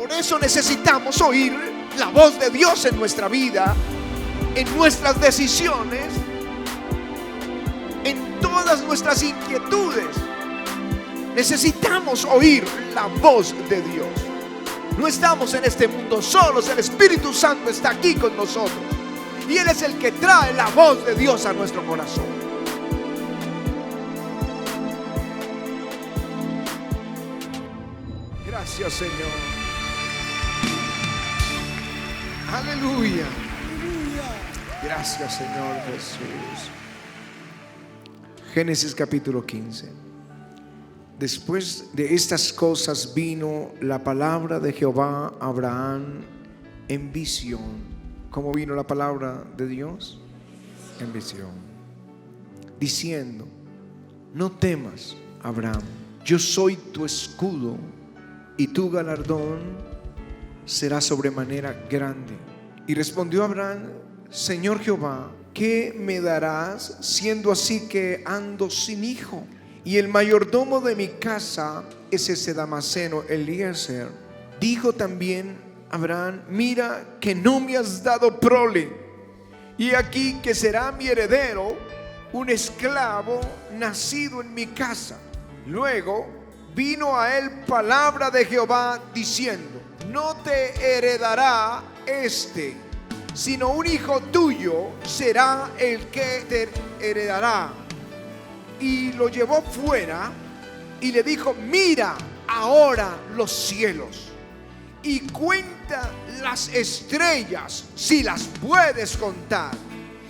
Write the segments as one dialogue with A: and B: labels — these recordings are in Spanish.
A: Por eso necesitamos oír la voz de Dios en nuestra vida, en nuestras decisiones, en todas nuestras inquietudes. Necesitamos oír la voz de Dios. No estamos en este mundo solos, el Espíritu Santo está aquí con nosotros y Él es el que trae la voz de Dios a nuestro corazón. Gracias, Señor. Aleluya. Gracias, Señor Jesús. Génesis capítulo 15. Después de estas cosas vino la palabra de Jehová a Abraham en visión. ¿Cómo vino la palabra de Dios? En visión, diciendo: no temas, Abraham, yo soy tu escudo y tu galardón será sobremanera grande. Y respondió Abraham: Señor Jehová, ¿qué me darás siendo así que ando sin hijo? Y el mayordomo de mi casa es ese Damaseno, Eliezer. Dijo también Abraham: mira que no me has dado prole, y aquí que será mi heredero un esclavo nacido en mi casa. Luego vino a él palabra de Jehová diciendo: no te heredará este, sino un hijo tuyo será el que te heredará. Y lo llevó fuera y le dijo: mira ahora los cielos y cuenta las estrellas si las puedes contar.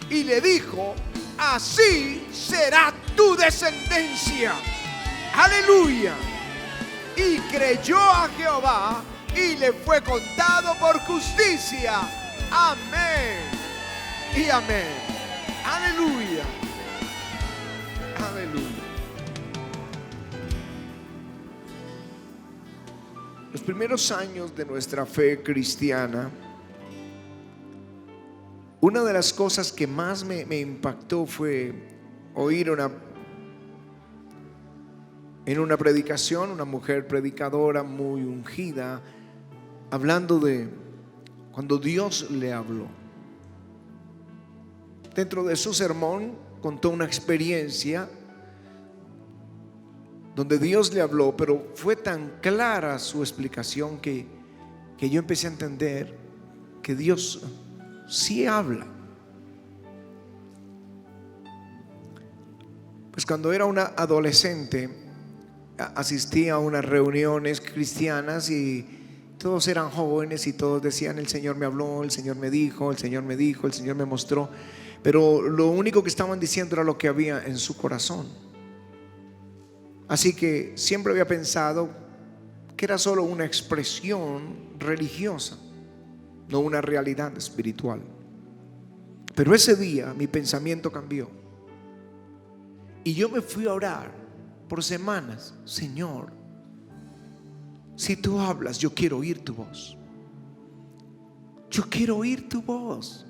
A: Y le dijo: así será tu descendencia. Aleluya. Y creyó a Jehová y le fue contado por justicia. Amén y amén. Aleluya. Aleluya. Los primeros años de nuestra fe cristiana, una de las cosas que más me impactó fue oír en una predicación, una mujer predicadora muy ungida, hablando de cuando Dios le habló. Dentro de su sermón contó una experiencia donde Dios le habló, pero fue tan clara su explicación que yo empecé a entender que Dios sí habla. Pues cuando era una adolescente asistí a unas reuniones cristianas y todos eran jóvenes y todos decían: el Señor me habló, el Señor me dijo, el Señor me dijo, el Señor me mostró. Pero lo único que estaban diciendo era lo que había en su corazón. Así que siempre había pensado que era solo una expresión religiosa, no una realidad espiritual. Pero ese día mi pensamiento cambió y yo me fui a orar por semanas: Señor, si tú hablas, yo quiero oír tu voz. Yo quiero oír tu voz.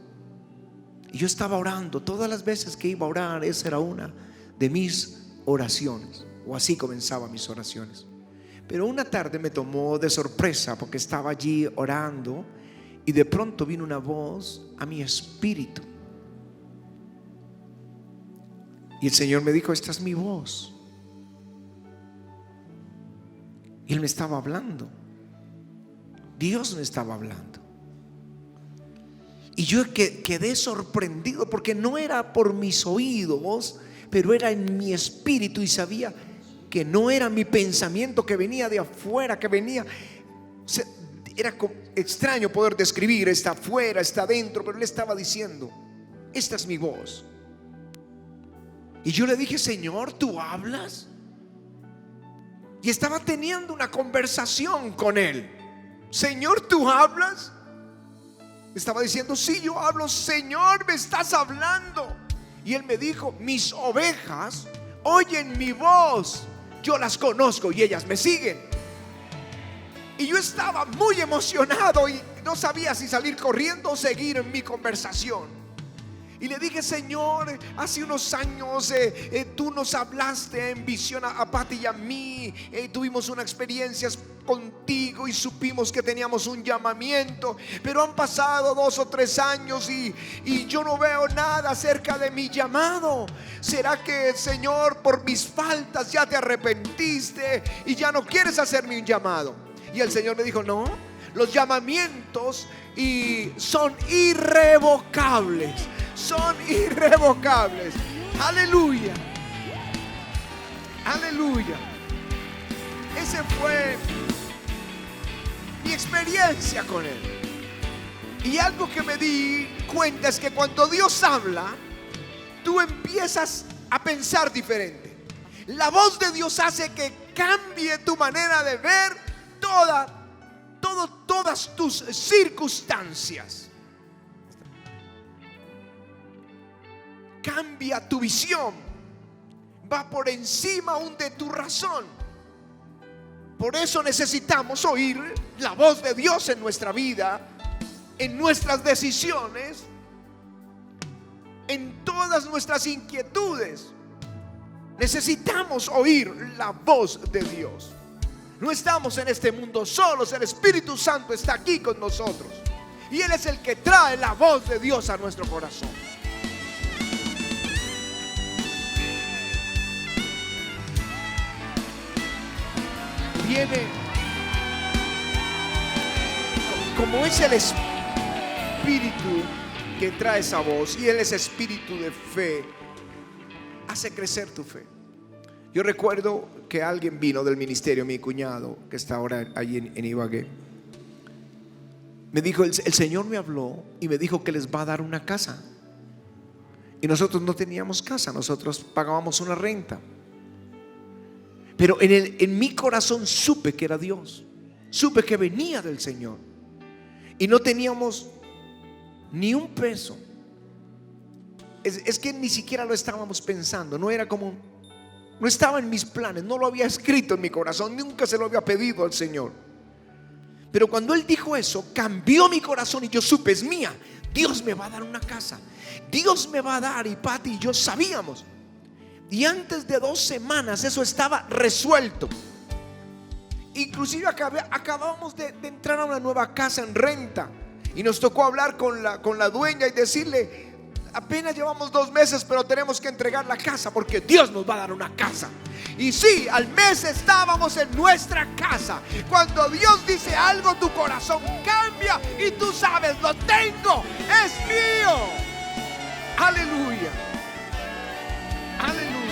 A: Y yo estaba orando todas las veces que iba a orar. Esa era una de mis oraciones, o así comenzaba mis oraciones. Pero una tarde me tomó de sorpresa porque estaba allí orando y de pronto vino una voz a mi espíritu y el Señor me dijo: esta es mi voz. Y Él me estaba hablando. Dios me estaba hablando. Y yo quedé sorprendido porque no era por mis oídos, pero era en mi espíritu, y sabía que no era mi pensamiento que venía de afuera, que venía. Era extraño poder describir: está afuera, está adentro, pero Él estaba diciendo: esta es mi voz. Y yo le dije: Señor, ¿tú hablas? Y estaba teniendo una conversación con Él. Señor, ¿tú hablas? Estaba diciendo: sí, yo hablo. Señor, me estás hablando. Y Él me dijo: mis ovejas oyen mi voz, yo las conozco y ellas me siguen. Y yo estaba muy emocionado y no sabía si salir corriendo o seguir en mi conversación. Y le dije: Señor, hace unos años tú nos hablaste en visión a Pati y a mí, tuvimos una experiencia contigo y supimos que teníamos un llamamiento, pero han pasado 2 o 3 años y yo no veo nada acerca de mi llamado. ¿Será que, Señor, por mis faltas ya te arrepentiste y ya no quieres hacerme un llamado? Y el Señor me dijo: no, los llamamientos son irrevocables. Son irrevocables. Aleluya. Aleluya. Ese fue mi experiencia con Él. Y algo que me di cuenta es que cuando Dios habla, tú empiezas a pensar diferente. La voz de Dios hace que cambie tu manera de ver todas tus circunstancias. Cambia tu visión. Va por encima aún de tu razón. Por eso necesitamos oír la voz de Dios en nuestra vida, en nuestras decisiones, en todas nuestras inquietudes. Necesitamos oír la voz de Dios. No estamos en este mundo solos. El Espíritu Santo está aquí con nosotros y Él es el que trae la voz de Dios a nuestro corazón. Viene, como es el Espíritu que trae esa voz, y Él es espíritu de fe, hace crecer tu fe. Yo recuerdo que alguien vino del ministerio, mi cuñado, que está ahora allí en Ibagué. Me dijo: el Señor me habló y me dijo que les va a dar una casa. Y nosotros no teníamos casa, nosotros pagábamos una renta. Pero en mi corazón supe que era Dios. Supe que venía del Señor. Y no teníamos ni un peso. Es que ni siquiera lo estábamos pensando. No estaba en mis planes. No lo había escrito en mi corazón. Nunca se lo había pedido al Señor. Pero cuando Él dijo eso, cambió mi corazón y yo supe: es mía. Dios me va a dar una casa. Dios me va a dar. Y Pati y yo sabíamos. Y antes de 2 semanas eso estaba resuelto. Inclusive acabamos de entrar a una nueva casa en renta. Y nos tocó hablar con la dueña y decirle: apenas llevamos 2 meses, pero tenemos que entregar la casa porque Dios nos va a dar una casa. Y sí, al mes estábamos en nuestra casa. Cuando Dios dice algo, tu corazón cambia y tú sabes: lo tengo, es mío. Aleluya. Aleluya.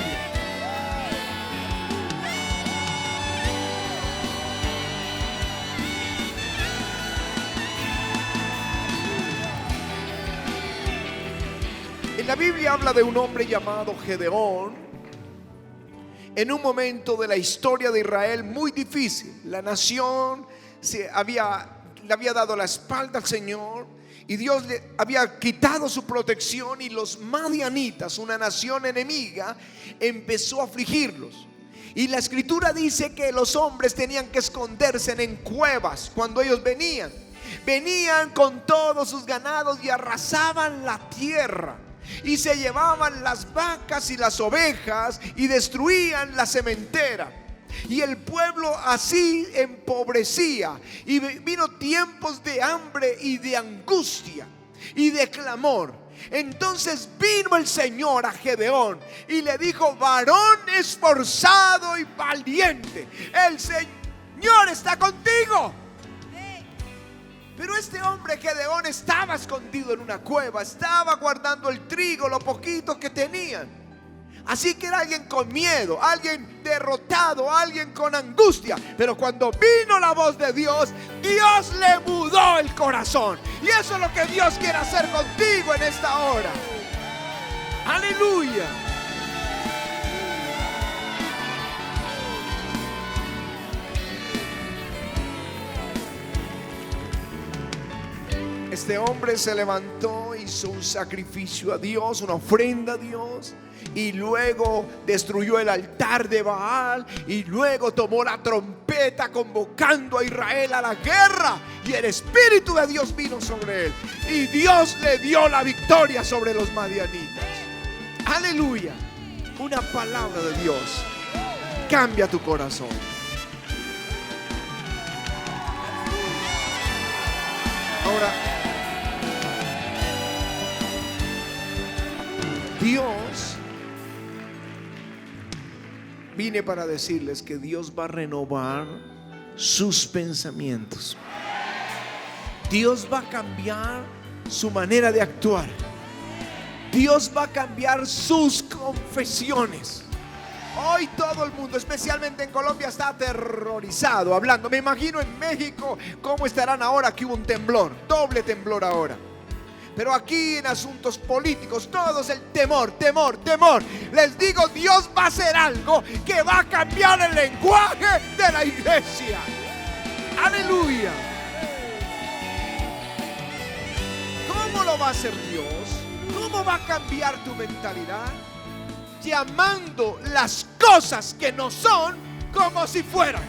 A: En la Biblia habla de un hombre llamado Gedeón. En un momento de la historia de Israel muy difícil, la nación le había dado la espalda al Señor y Dios le había quitado su protección, y los madianitas, una nación enemiga, empezó a afligirlos. Y la escritura dice que los hombres tenían que esconderse en cuevas cuando ellos venían con todos sus ganados y arrasaban la tierra. Y se llevaban las vacas y las ovejas y destruían la sementera. Y el pueblo así empobrecía. Y vino tiempos de hambre y de angustia y de clamor. Entonces vino el Señor a Gedeón y le dijo: varón esforzado y valiente, el Señor está contigo. Pero este hombre Gedeón estaba escondido en una cueva, estaba guardando el trigo, lo poquito que tenían. Así que era alguien con miedo, alguien derrotado, alguien con angustia. Pero cuando vino la voz de Dios, Dios le mudó el corazón. Y eso es lo que Dios quiere hacer contigo en esta hora. Aleluya. Este hombre se levantó, hizo un sacrificio a Dios, una ofrenda a Dios, y luego destruyó el altar de Baal, y luego tomó la trompeta convocando a Israel a la guerra, y el Espíritu de Dios vino sobre él, y Dios le dio la victoria sobre los madianitas. Aleluya. Una palabra de Dios cambia tu corazón. Ahora, Dios, vine para decirles que Dios va a renovar sus pensamientos. Dios va a cambiar su manera de actuar. Dios va a cambiar sus confesiones. Hoy todo el mundo, especialmente en Colombia, está aterrorizado hablando. Me imagino en México cómo estarán ahora que hubo un temblor, doble temblor ahora. Pero aquí en asuntos políticos, todo es el temor, temor, temor. Les digo, Dios va a hacer algo que va a cambiar el lenguaje de la iglesia. Aleluya. ¿Cómo lo va a hacer Dios? ¿Cómo va a cambiar tu mentalidad? Llamando las cosas que no son como si fueran.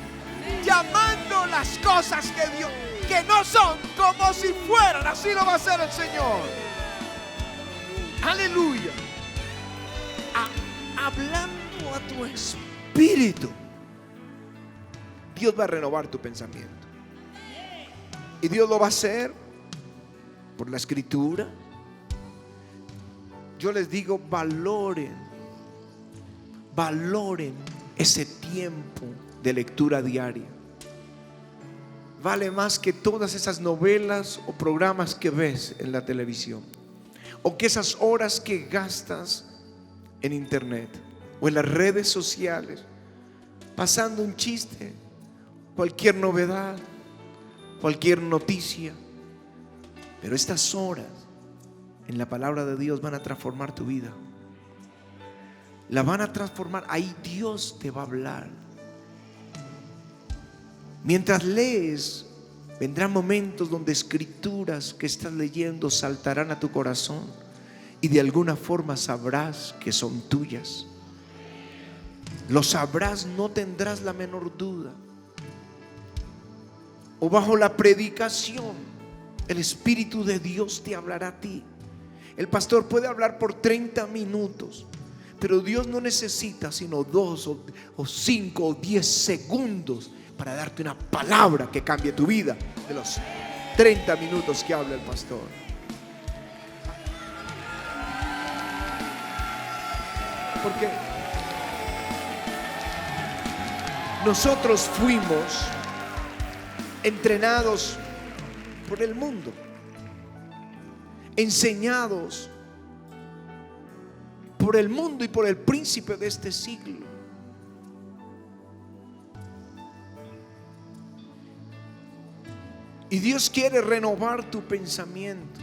A: Llamando las cosas que no son como si fueran. Así lo va a hacer el Señor. Aleluya. Hablando a tu espíritu, Dios va a renovar tu pensamiento. Y Dios lo va a hacer por la escritura. Yo les digo, valoren ese tiempo de lectura diaria. Vale más que todas esas novelas o programas que ves en la televisión, o que esas horas que gastas en internet o en las redes sociales, pasando un chiste, cualquier novedad, cualquier noticia. Pero estas horas en la palabra de Dios van a transformar tu vida. La van a transformar. Ahí Dios te va a hablar. Mientras lees, vendrán momentos donde escrituras que estás leyendo saltarán a tu corazón y de alguna forma sabrás que son tuyas. Lo sabrás, no tendrás la menor duda. O bajo la predicación, el Espíritu de Dios te hablará a ti. El pastor puede hablar por 30 minutos, pero Dios no necesita sino 2 o 5 o 10 segundos para darte una palabra que cambie tu vida de los 30 minutos que habla el pastor. Porque nosotros fuimos entrenados por el mundo, enseñados por el mundo y por el príncipe de este siglo. Y Dios quiere renovar tu pensamiento.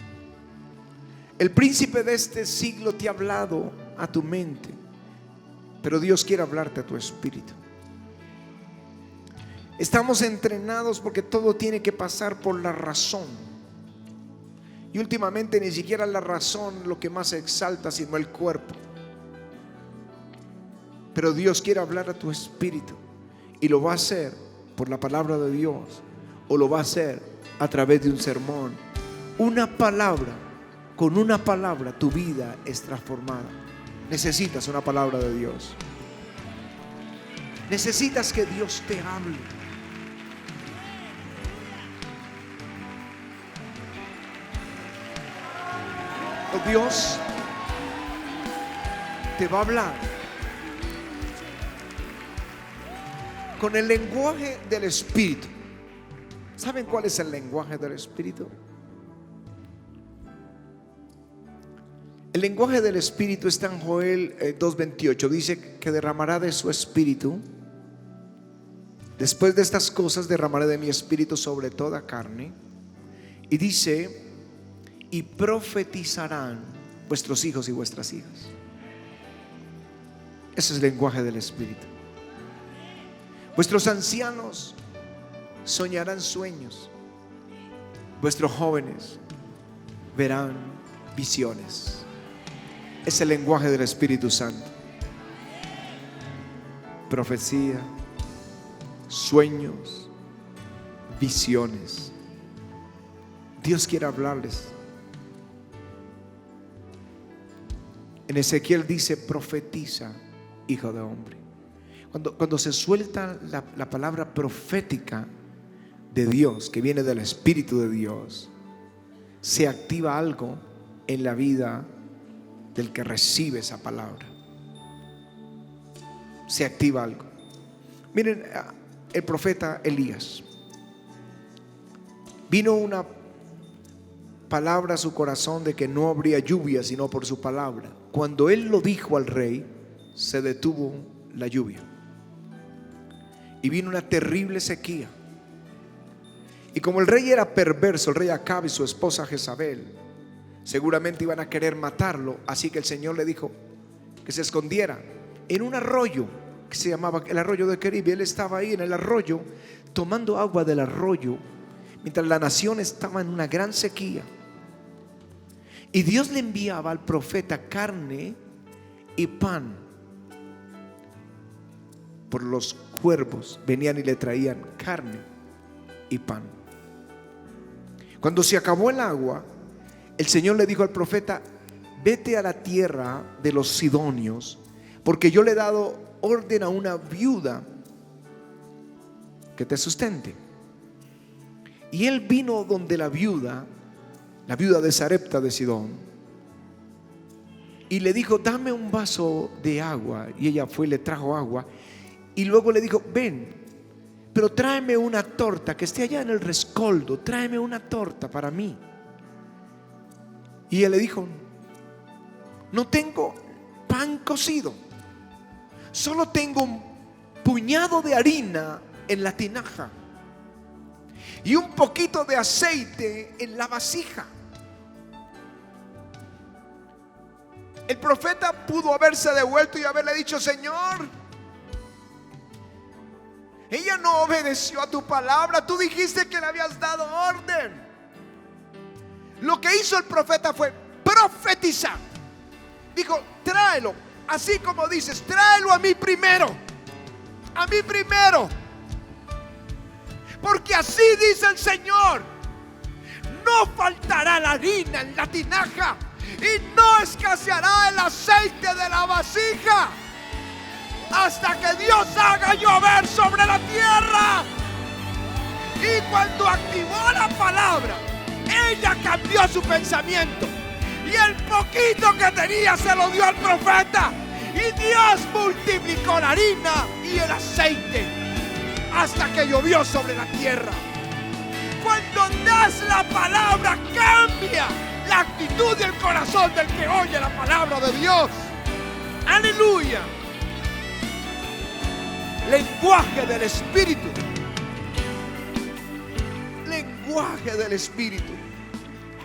A: El príncipe de este siglo te ha hablado a tu mente, pero Dios quiere hablarte a tu espíritu. Estamos entrenados porque todo tiene que pasar por la razón. Y últimamente ni siquiera la razón lo que más se exalta, sino el cuerpo. Pero Dios quiere hablar a tu espíritu, y lo va a hacer por la palabra de Dios, o lo va a hacer a través de un sermón. Una palabra, con una palabra tu vida es transformada. Necesitas una palabra de Dios. Necesitas que Dios te hable. Dios te va a hablar con el lenguaje del Espíritu. ¿Saben cuál es el lenguaje del Espíritu? El lenguaje del Espíritu está en Joel 2:28. Dice que derramará de su Espíritu. Después de estas cosas derramaré de mi Espíritu sobre toda carne. Y dice: y profetizarán vuestros hijos y vuestras hijas. Ese es el lenguaje del Espíritu. Vuestros ancianos soñarán sueños. Vuestros jóvenes verán visiones. Es el lenguaje del Espíritu Santo. Profecía, sueños, visiones. Dios quiere hablarles. En Ezequiel dice: profetiza, hijo de hombre. Cuando se suelta la palabra profética de Dios, que viene del Espíritu de Dios, se activa algo en la vida del que recibe esa palabra. Se activa algo. Miren, el profeta Elías, vino una palabra a su corazón de que no habría lluvia sino por su palabra. Cuando él lo dijo al rey, se detuvo la lluvia y vino una terrible sequía. Y como el rey era perverso, el rey Acab y su esposa Jezabel seguramente iban a querer matarlo, así que el Señor le dijo que se escondiera en un arroyo que se llamaba el arroyo de Querib. Él estaba ahí en el arroyo tomando agua del arroyo mientras la nación estaba en una gran sequía. Y Dios le enviaba al profeta carne y pan. Por los cuervos venían y le traían carne y pan. Cuando se acabó el agua, el Señor le dijo al profeta: vete a la tierra de los sidonios, porque yo le he dado orden a una viuda que te sustente. Y él vino donde la viuda de Sarepta de Sidón, y le dijo: dame un vaso de agua. Y ella fue y le trajo agua. Y luego le dijo: ven, pero tráeme una torta que esté allá en el rescoldo, tráeme una torta para mí. Y ella le dijo: no tengo pan cocido, solo tengo un puñado de harina en la tinaja y un poquito de aceite en la vasija. El profeta pudo haberse devuelto y haberle dicho: Señor, ella no obedeció a tu palabra, tú dijiste que le habías dado orden. Lo que hizo el profeta fue profetizar. Dijo: tráelo, así como dices, tráelo a mí primero, a mí primero, porque así dice el Señor: no faltará la harina en la tinaja y no escaseará el aceite de la vasija hasta que Dios haga llover sobre la tierra. Y cuando activó la palabra, ella cambió su pensamiento y el poquito que tenía se lo dio al profeta, y Dios multiplicó la harina y el aceite hasta que llovió sobre la tierra. Cuando das la palabra, cambia la actitud y el corazón del que oye la palabra de Dios. Aleluya. Lenguaje del Espíritu. Lenguaje del Espíritu.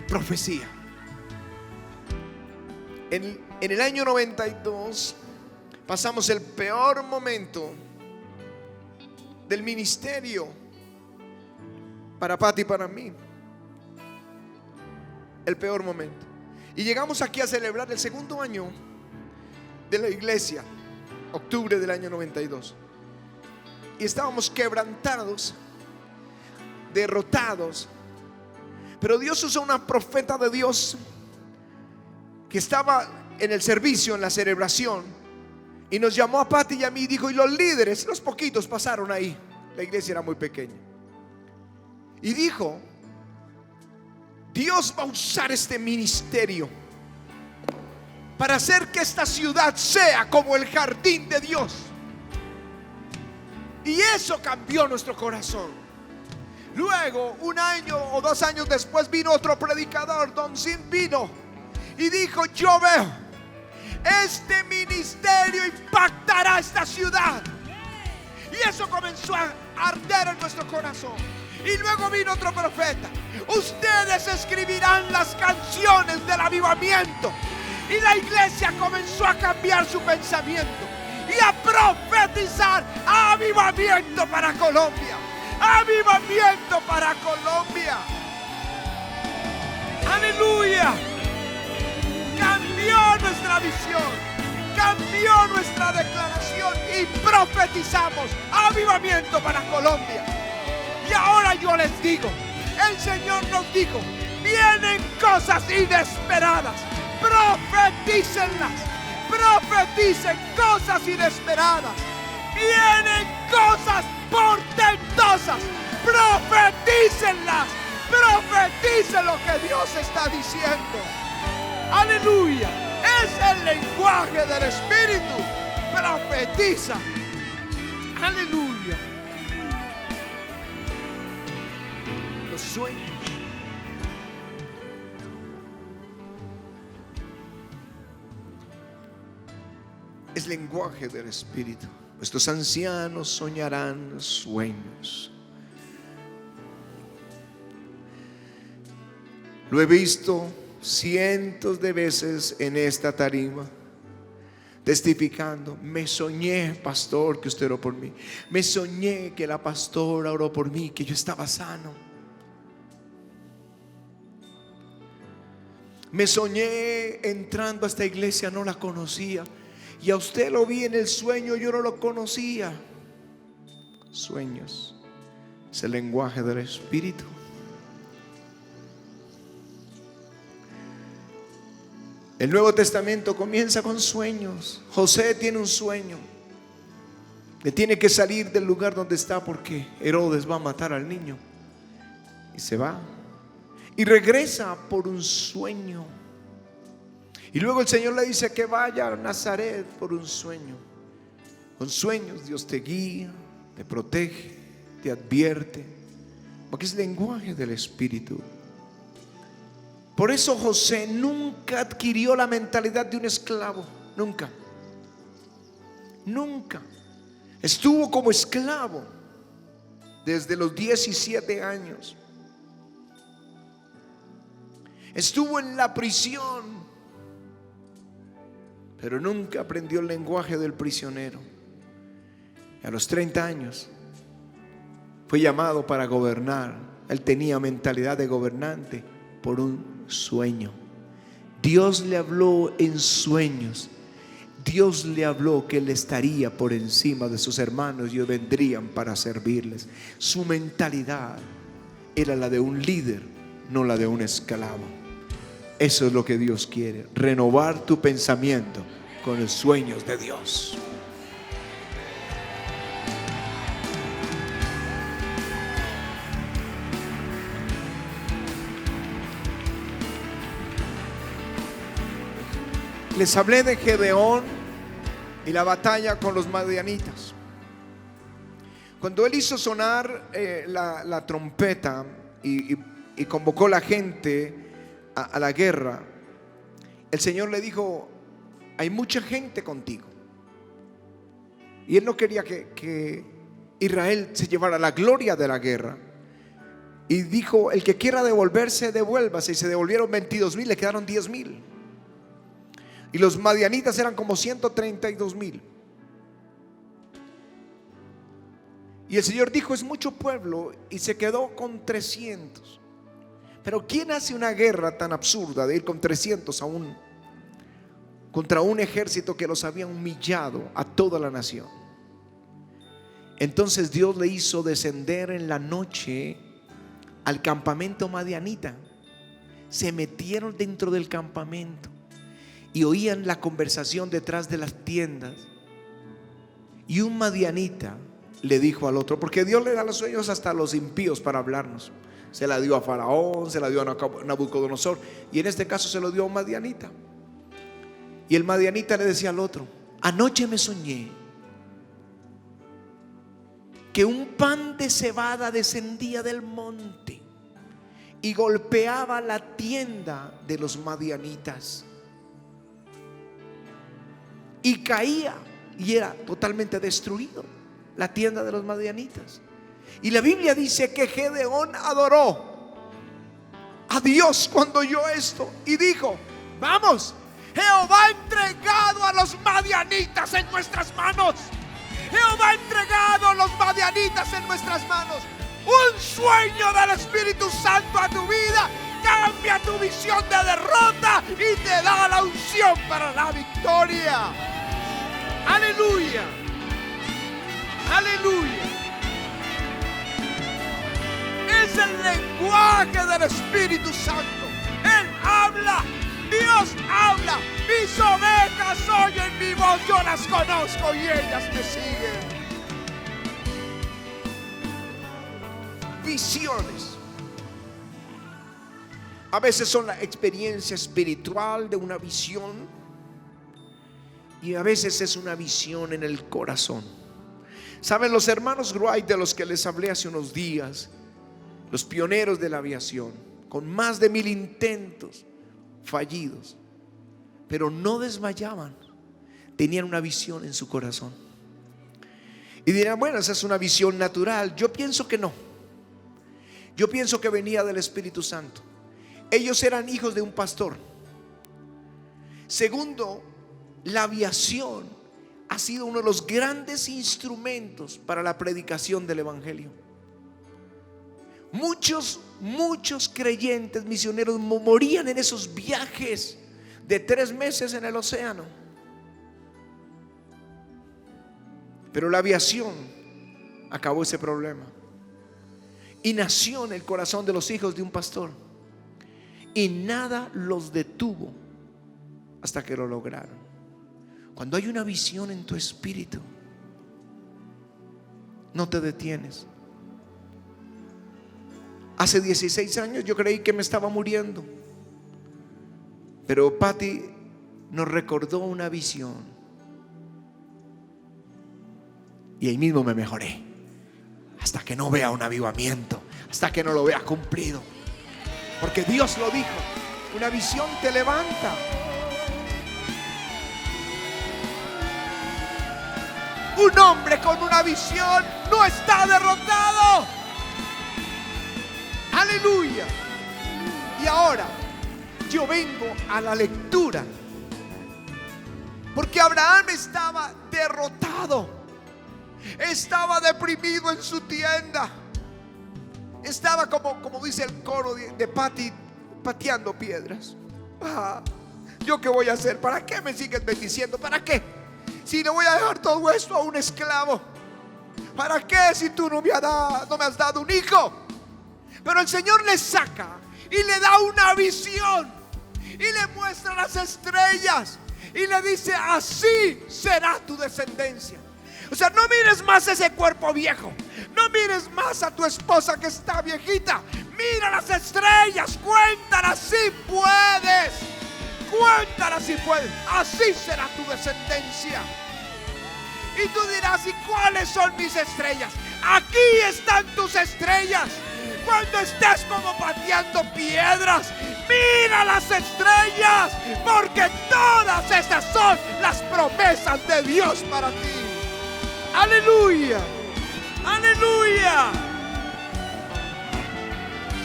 A: Profecía. En el año 92 pasamos el peor momento del ministerio para Pati y para mí. El peor momento. Y llegamos aquí a celebrar el segundo año de la iglesia, octubre del año 92. Y estábamos quebrantados, derrotados. Pero Dios usó una profeta de Dios que estaba en el servicio, en la celebración, y nos llamó a Pati y a mí y dijo: y los líderes, los poquitos pasaron ahí, la iglesia era muy pequeña, y dijo: Dios va a usar este ministerio para hacer que esta ciudad sea como el jardín de Dios. Y eso cambió nuestro corazón. Luego, un año o 2 años después, vino otro predicador, Don Sim vino y dijo: yo veo, este ministerio impactará esta ciudad. Y eso comenzó a arder en nuestro corazón. Y luego vino otro profeta: ustedes escribirán las canciones del avivamiento. Y la iglesia comenzó a cambiar su pensamiento y a profetizar avivamiento para Colombia. Avivamiento para Colombia. Aleluya. Cambió nuestra visión, cambió nuestra declaración y profetizamos avivamiento para Colombia. Y ahora yo les digo, el Señor nos dijo: vienen cosas inesperadas, profetícenlas, profeticen cosas inesperadas. Vienen cosas portentosas, profetícenlas, profetícenlas. Dice lo que Dios está diciendo. Aleluya. Es el lenguaje del Espíritu. Profetiza. Aleluya. Los sueños. Es lenguaje del Espíritu. Estos ancianos soñarán sueños. Lo he visto cientos de veces en esta tarima, testificando. Me soñé, pastor, que usted oró por mí. Me soñé que la pastora oró por mí, que yo estaba sano. Me soñé entrando a esta iglesia, no la conocía. Y a usted lo vi en el sueño, yo no lo conocía. Sueños es el lenguaje del Espíritu. El Nuevo Testamento comienza con sueños. José tiene un sueño. Le tiene que salir del lugar donde está porque Herodes va a matar al niño. Y se va. Y regresa por un sueño. Y luego el Señor le dice que vaya a Nazaret por un sueño. Con sueños Dios te guía, te protege, te advierte. Porque es lenguaje del Espíritu. Por eso José nunca adquirió la mentalidad de un esclavo. Nunca. Nunca. Estuvo como esclavo desde los 17 años. Estuvo en la prisión, pero nunca aprendió el lenguaje del prisionero. A los 30 años fue llamado para gobernar. Él tenía mentalidad de gobernante por un sueño. Dios le habló en sueños. Dios le habló que él estaría por encima de sus hermanos y ellos vendrían para servirles. Su mentalidad era la de un líder, no la de un esclavo. Eso es lo que Dios quiere, renovar tu pensamiento con los sueños de Dios. Les hablé de Gedeón y la batalla con los madianitas. Cuando él hizo sonar la trompeta y convocó a la gente a la guerra, el Señor le dijo: hay mucha gente contigo. Y él no quería que Israel se llevara la gloria de la guerra. Y dijo: el que quiera devolverse, devuélvase. Y se devolvieron 22,000, le quedaron 10,000. Y los madianitas eran como 132,000. Y el Señor dijo: es mucho pueblo. Y se quedó con 300. Pero ¿quién hace una guerra tan absurda de ir con 300 contra un ejército que los había humillado a toda la nación? Entonces Dios le hizo descender en la noche al campamento madianita. Se metieron dentro del campamento y oían la conversación detrás de las tiendas. Y un madianita le dijo al otro, porque Dios le da los sueños hasta a los impíos para hablarnos. Se la dio a Faraón, se la dio a Nabucodonosor, y en este caso se lo dio a un madianita. Y el madianita le decía al otro: anoche me soñé que un pan de cebada descendía del monte y golpeaba la tienda de los madianitas y caía y era totalmente destruido la tienda de los madianitas. Y la Biblia dice que Gedeón adoró a Dios cuando oyó esto y dijo: vamos, Jehová ha entregado a los madianitas en nuestras manos. Jehová ha entregado a los madianitas en nuestras manos. Un sueño del Espíritu Santo a tu vida cambia tu visión de derrota y te da la unción para la victoria. Aleluya. Aleluya. Es el lenguaje del Espíritu Santo. Él habla. Dios habla. Mis ovejas oyen mi voz. Yo las conozco y ellas me siguen. Visiones. A veces son la experiencia espiritual de una visión, y a veces es una visión en el corazón. Saben, los hermanos Wright, de los que les hablé hace unos días, los pioneros de la aviación, con más de 1000 intentos fallidos, pero no desmayaban, tenían una visión en su corazón. Y dirán, bueno, esa es una visión natural. Yo pienso que no. Yo pienso que venía del Espíritu Santo. Ellos eran hijos de un pastor. Segundo, la aviación ha sido uno de los grandes instrumentos para la predicación del evangelio. Muchos creyentes misioneros morían en esos viajes de 3 meses en el océano. Pero la aviación acabó ese problema y nació en el corazón de los hijos de un pastor, y nada los detuvo hasta que lo lograron. Cuando hay una visión en tu espíritu, no te detienes. Hace 16 años yo creí que me estaba muriendo, pero Patty nos recordó una visión, y ahí mismo me mejoré. Hasta que no vea un avivamiento, hasta que no lo vea cumplido, porque Dios lo dijo. Una visión te levanta. Un hombre con una visión no está derrotado. Aleluya. Y ahora yo vengo a la lectura, porque Abraham estaba derrotado, estaba deprimido en su tienda, estaba como dice el coro de Patty, pateando piedras. ¿Yo qué voy a hacer? ¿Para qué me sigues bendiciendo? ¿Para qué? Si le voy a dejar todo esto a un esclavo. ¿Para qué si tú no me has dado un hijo? Pero el Señor le saca y le da una visión y le muestra las estrellas y le dice: así será tu descendencia. O sea, no mires más ese cuerpo viejo, no mires más a tu esposa que está viejita. Mira las estrellas, cuéntalas si puedes. Cuéntalas si puedes. Así será tu descendencia. Y tú dirás: ¿y cuáles son mis estrellas? Aquí están tus estrellas. Cuando estés como pateando piedras, mira las estrellas, porque todas estas son las promesas de Dios para ti. Aleluya, aleluya.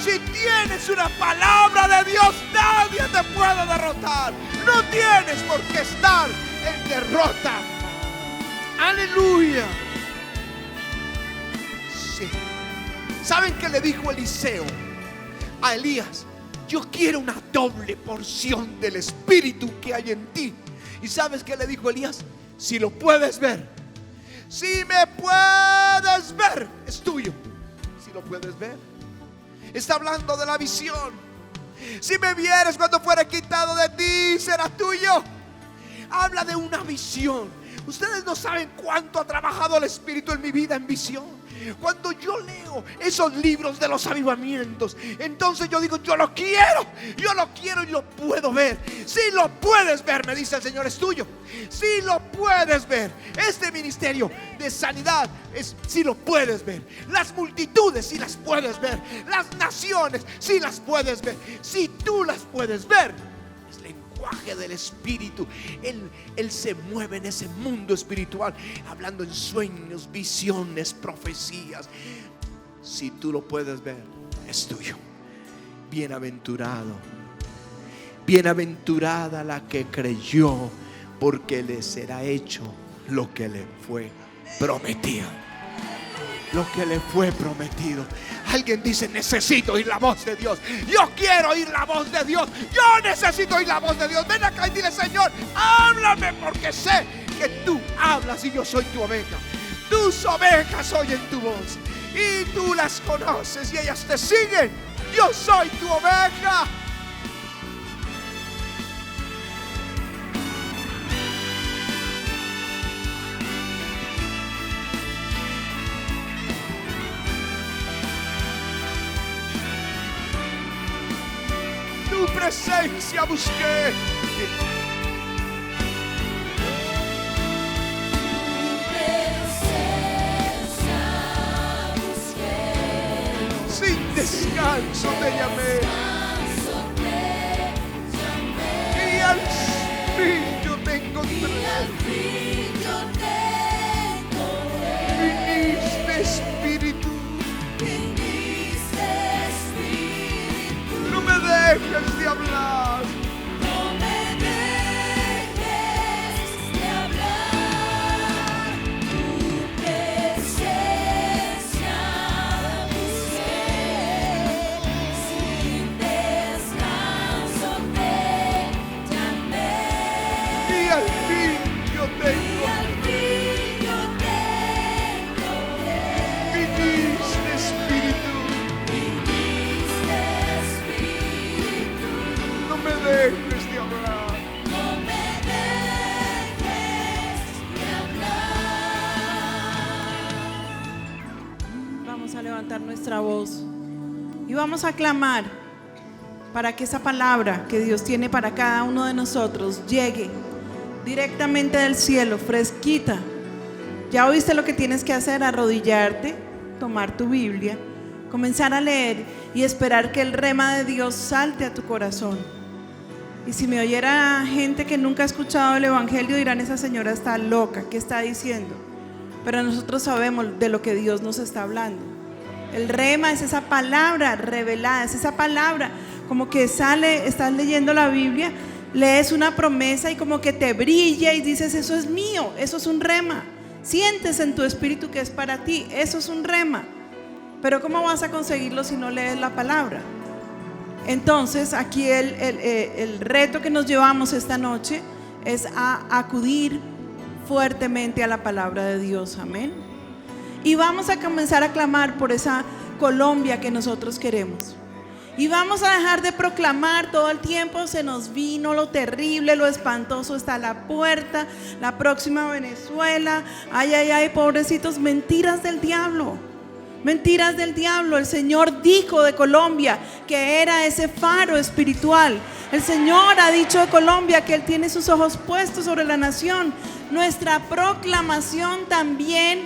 A: Si tienes una palabra de Dios, nadie te puede derrotar. No tienes por qué estar en derrota. Aleluya. Sí. ¿Saben qué le dijo Eliseo a Elías? Yo quiero una doble porción del Espíritu que hay en ti. ¿Y sabes qué le dijo Elías? Si lo puedes ver, si me puedes ver, es tuyo. Si lo puedes ver. Está hablando de la visión. Si me vieres cuando fuera quitado de ti, será tuyo. Habla de una visión. Ustedes no saben cuánto ha trabajado el Espíritu en mi vida en visión. Cuando yo leo esos libros de los avivamientos, entonces yo digo: yo lo quiero y lo puedo ver. Si lo puedes ver, me dice el Señor, es tuyo. Si lo puedes ver, este ministerio de sanidad si lo puedes ver. Las multitudes, si las puedes ver. Las naciones, si las puedes ver. Si tú las puedes ver, es lenguaje del Espíritu. Él se mueve en ese mundo espiritual, hablando en sueños, visiones, profecías. Si tú lo puedes ver, es tuyo. Bienaventurado, bienaventurada la que creyó, porque le será hecho lo que le fue prometido. Lo que le fue prometido. Alguien dice: necesito oír la voz de Dios. Yo quiero oír la voz de Dios. Yo necesito oír la voz de Dios. Ven acá y dile: Señor, háblame, porque sé que tú hablas y yo soy tu oveja. Tus ovejas oyen tu voz y tú las conoces y ellas te siguen. Yo soy tu oveja. presencia busqué. Sin descanso te llamé. Y al fin yo te encontré. Viniste Espíritu. No me dejes de hablar.
B: No me dejes de hablar. Tu presencia busqué. Sin descanso te llamé.
A: Y al fin yo te encontré. Viniste Espíritu. No me dejes de hablar.
B: No me dejes de hablar.
C: Vamos a levantar nuestra voz y vamos a clamar para que esa palabra que Dios tiene para cada uno de nosotros llegue directamente del cielo, fresquita. Ya oíste lo que tienes que hacer: arrodillarte, tomar tu Biblia, comenzar a leer y esperar que el rema de Dios salte a tu corazón. Y si me oyera gente que nunca ha escuchado el evangelio, dirán: esa señora está loca, ¿qué está diciendo? Pero nosotros sabemos de lo que Dios nos está hablando. El rema es esa palabra revelada, es esa palabra como que sale, estás leyendo la Biblia, lees una promesa y como que te brilla y dices: eso es mío, eso es un rema. Sientes en tu espíritu que es para ti, eso es un rema. Pero ¿cómo vas a conseguirlo si no lees la palabra? Entonces aquí el reto que nos llevamos esta noche es a acudir fuertemente a la palabra de Dios, amén. Y vamos a comenzar a clamar por esa Colombia que nosotros queremos. Y vamos a dejar de proclamar todo el tiempo: se nos vino lo terrible, lo espantoso está a la puerta, la próxima Venezuela, ay, ay, ay, pobrecitos. Mentiras del diablo, mentiras del diablo. El Señor dijo de Colombia que era ese faro espiritual. El Señor ha dicho de Colombia que Él tiene sus ojos puestos sobre la nación. Nuestra proclamación también,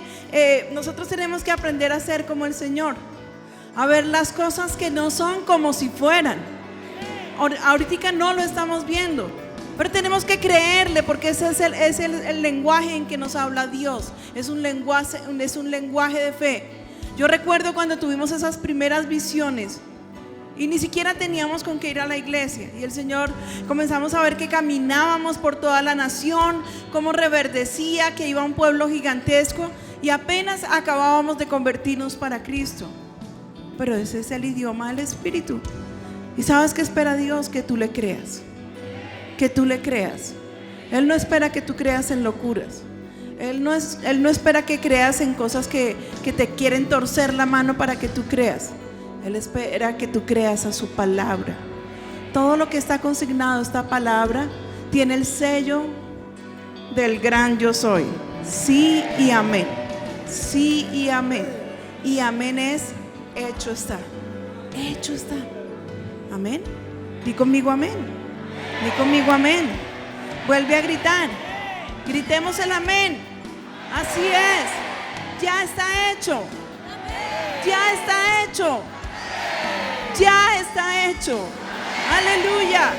C: nosotros tenemos que aprender a ser como el Señor, a ver las cosas que no son como si fueran. Ahorita no lo estamos viendo, pero tenemos que creerle, porque ese es el lenguaje en que nos habla Dios. Es un lenguaje de fe. Yo recuerdo cuando tuvimos esas primeras visiones y ni siquiera teníamos con qué ir a la iglesia, y el Señor, comenzamos a ver que caminábamos por toda la nación, cómo reverdecía, que iba un pueblo gigantesco, y apenas acabábamos de convertirnos para Cristo. Pero ese es el idioma del Espíritu. ¿Y sabes qué espera Dios? Que tú le creas. Que tú le creas. Él no espera que tú creas en locuras. Él no espera que creas en cosas que te quieren torcer la mano para que tú creas. Él espera que tú creas a su palabra. Todo lo que está consignado, esta palabra, tiene el sello del gran yo soy. Sí y amén. Sí y amén. Y amén es: hecho está. Hecho está. Amén. Di conmigo amén. Di conmigo amén. Vuelve a gritar. Gritemos el amén. Así es. Ya está hecho. Ya está hecho. Ya está hecho. Aleluya.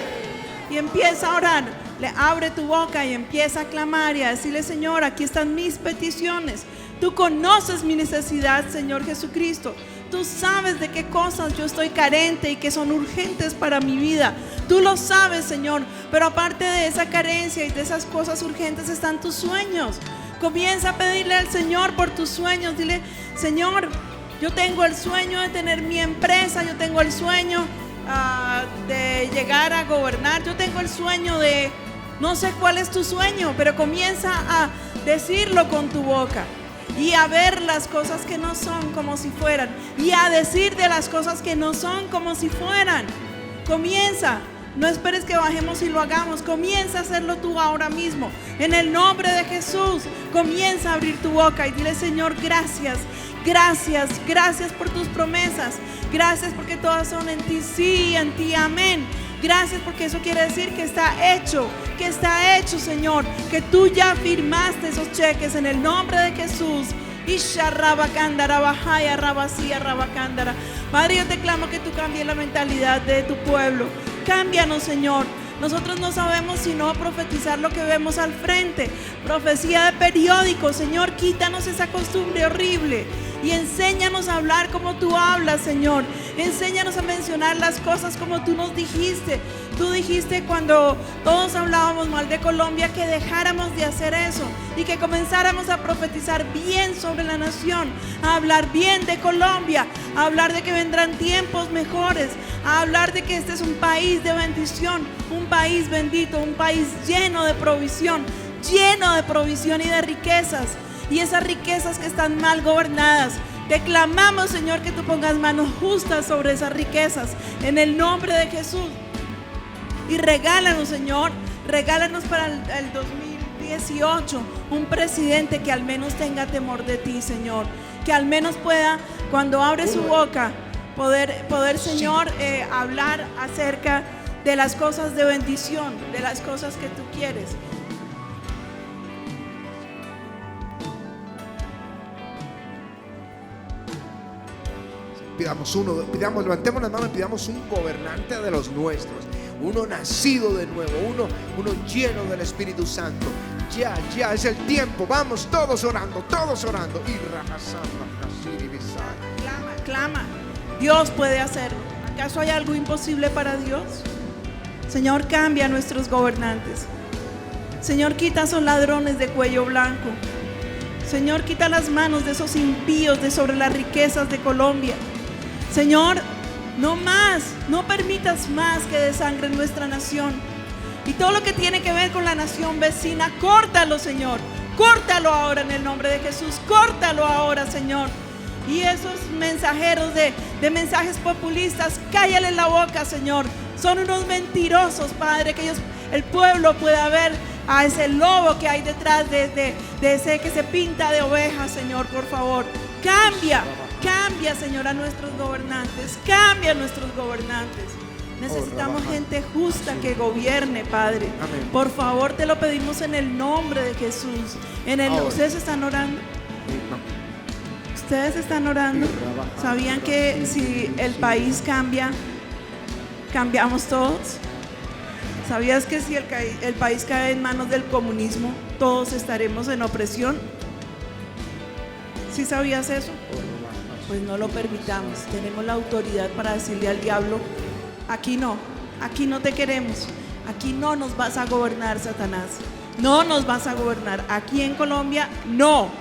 C: Y empieza a orar. Le abre tu boca y empieza a clamar y a decirle: Señor, aquí están mis peticiones. Tú conoces mi necesidad, Señor Jesucristo. Tú sabes de qué cosas yo estoy carente y que son urgentes para mi vida. Tú lo sabes, Señor. Pero aparte de esa carencia y de esas cosas urgentes están tus sueños. Comienza a pedirle al Señor por tus sueños. Dile: Señor, yo tengo el sueño de tener mi empresa. Yo tengo el sueño de llegar a gobernar. Yo tengo el sueño de... No sé cuál es tu sueño, pero comienza a decirlo con tu boca. Y a ver las cosas que no son como si fueran. Y a decir de las cosas que no son como si fueran. Comienza. No esperes que bajemos y lo hagamos. Comienza a hacerlo tú ahora mismo. En el nombre de Jesús, comienza a abrir tu boca y dile: Señor, gracias. Gracias, gracias por tus promesas. Gracias porque todas son en ti, sí, en ti, amén. Gracias porque eso quiere decir que está hecho, Señor, que tú ya firmaste esos cheques en el nombre de Jesús. Isha rabacándara, bajaya rabacía rabacándara. Padre, yo te clamo que tú cambies la mentalidad de tu pueblo. Cámbianos, Señor. Nosotros no sabemos sino profetizar lo que vemos al frente. Profecía de periódico. Señor, quítanos esa costumbre horrible y enséñanos a hablar como tú hablas, Señor. Enséñanos a mencionar las cosas como tú nos dijiste. Tú dijiste cuando todos hablábamos mal de Colombia que dejáramos de hacer eso y que comenzáramos a profetizar bien sobre la nación, a hablar bien de Colombia, a hablar de que vendrán tiempos mejores, a hablar de que este es un país de bendición, un país bendito, un país lleno de provisión y de riquezas. Y esas riquezas que están mal gobernadas, te clamamos, Señor, que tú pongas manos justas sobre esas riquezas en el nombre de Jesús. Y regálanos, Señor, regálanos para el 2018 un presidente que al menos tenga temor de ti, Señor, que al menos pueda, cuando abre su boca, poder Señor, hablar acerca de las cosas de bendición, de las cosas que tú quieres.
A: Levantemos las manos y pidamos un gobernante de los nuestros, uno nacido de nuevo, uno lleno del Espíritu Santo. Ya es el tiempo. Vamos todos orando.
C: Clama. Dios puede hacerlo. ¿Acaso hay algo imposible para Dios? Señor, cambia a nuestros gobernantes. Señor, quita a esos ladrones de cuello blanco. Señor, quita las manos de esos impíos de sobre las riquezas de Colombia. Señor, no permitas más que desangren nuestra nación. Y todo lo que tiene que ver con la nación vecina, córtalo, Señor. Córtalo ahora en el nombre de Jesús. Córtalo ahora, Señor. Y esos mensajeros de mensajes populistas, cállale la boca, Señor. Son unos mentirosos, Padre, que el pueblo pueda ver a ese lobo que hay detrás de ese que se pinta de oveja, Señor, por favor. Cambia, Señor, a nuestros gobernantes. Cambia a nuestros gobernantes. Necesitamos gente justa que gobierne, Padre.
A: Amén.
C: Por favor, te lo pedimos en el nombre de Jesús. ¿Ustedes están orando? ¿Ustedes están orando? ¿Sabían que si el país cambia, cambiamos todos? ¿Sabías que si el país cae en manos del comunismo, todos estaremos en opresión? ¿Sí sabías eso? Pues no lo permitamos. Tenemos la autoridad para decirle al diablo: aquí no te queremos. Aquí no nos vas a gobernar, Satanás. No nos vas a gobernar. Aquí en Colombia, no.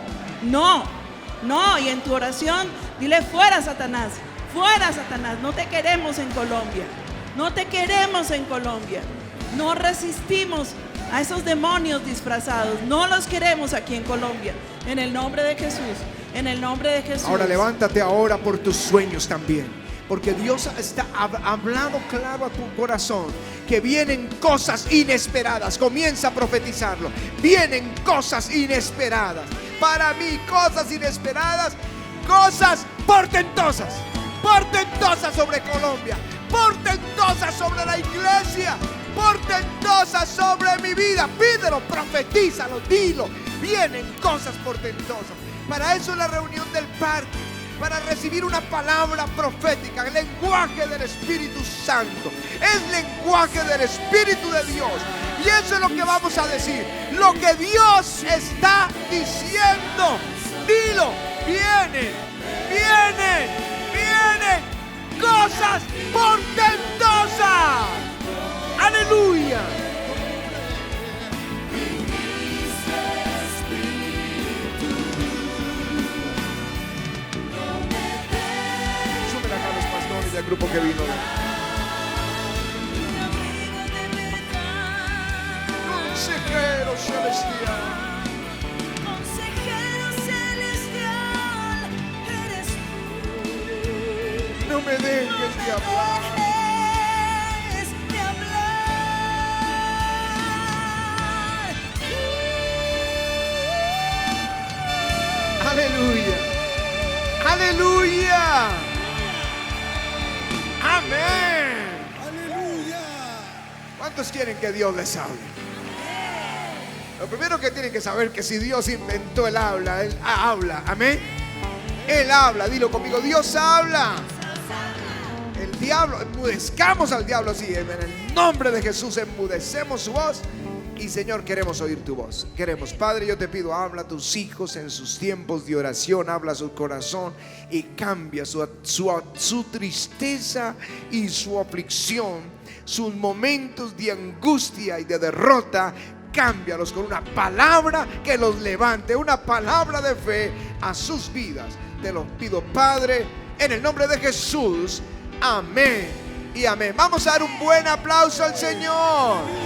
C: Y en tu oración, dile: fuera, Satanás. Fuera, Satanás. No te queremos en Colombia. No resistimos a esos demonios disfrazados. No los queremos aquí en Colombia. En el nombre de Jesús.
A: Ahora levántate ahora por tus sueños también, porque Dios ha hablado claro a tu corazón que vienen cosas inesperadas. Comienza a profetizarlo. Vienen cosas inesperadas. Para mí, cosas inesperadas, cosas portentosas sobre Colombia, portentosas sobre la iglesia, portentosas sobre mi vida. Pídelo, profetízalo, dilo. Vienen cosas portentosas. Para eso es la reunión del parque, para recibir una palabra profética, el lenguaje del Espíritu Santo, es lenguaje del Espíritu de Dios. Y eso es lo que vamos a decir, lo que Dios está diciendo. Dilo: vienen cosas portentosas. Aleluya. Del grupo que vino. Consejero celestial,
B: eres tú.
A: no me dejes de hablar. Aleluya. Aleluya. Amén.
D: Aleluya.
A: ¿Cuántos quieren que Dios les hable? Lo primero que tienen que saber que si Dios inventó el habla, Él habla. Amén. Él habla, dilo conmigo, Dios habla. El diablo, enmudezcamos al diablo así. En el nombre de Jesús enmudecemos su voz. Y Señor, queremos oír tu voz. Queremos, Padre, yo te pido, habla a tus hijos en sus tiempos de oración. Habla a su corazón y cambia su tristeza y su aflicción, sus momentos de angustia y de derrota. Cámbialos con una palabra que los levante, una palabra de fe a sus vidas. Te lo pido, Padre, en el nombre de Jesús. Amén y amén. Vamos a dar un buen aplauso al Señor.